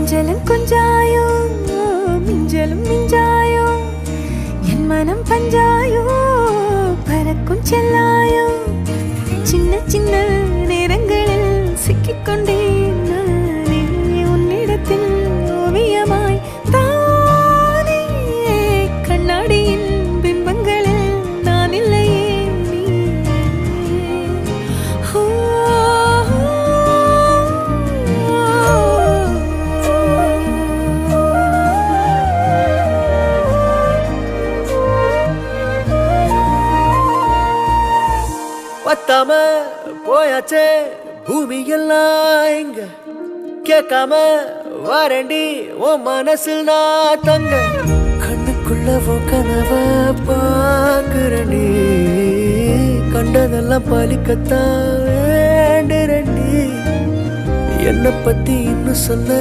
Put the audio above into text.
கொஞ்சலும் கொஞ்சாயோ மிஞ்சலும் மிஞ்சாயோ என் மனம் பஞ்சாயோ பறக்கும் செல்லாயோ சின்ன சின்ன நேரங்களில் சிக்கிக்கொண்டேன் நானே உன்னிடத்தில் ஓவியமாய் தானே கண்ணாடியின் பிம்பங்களில் நான் இல்லையே நீ பத்தாம போயாச்சே பூமி எல்லாம் இங்க கேட்காம வாரண்டி உன் மனசில் நான் தங்க கண்ணுக்குள்ள கனவ பாக்குறண்டி கண்டதெல்லாம் பலிக்கத்தான் வேண்டுறண்டி என்னை பத்தி இன்னும் சொல்ல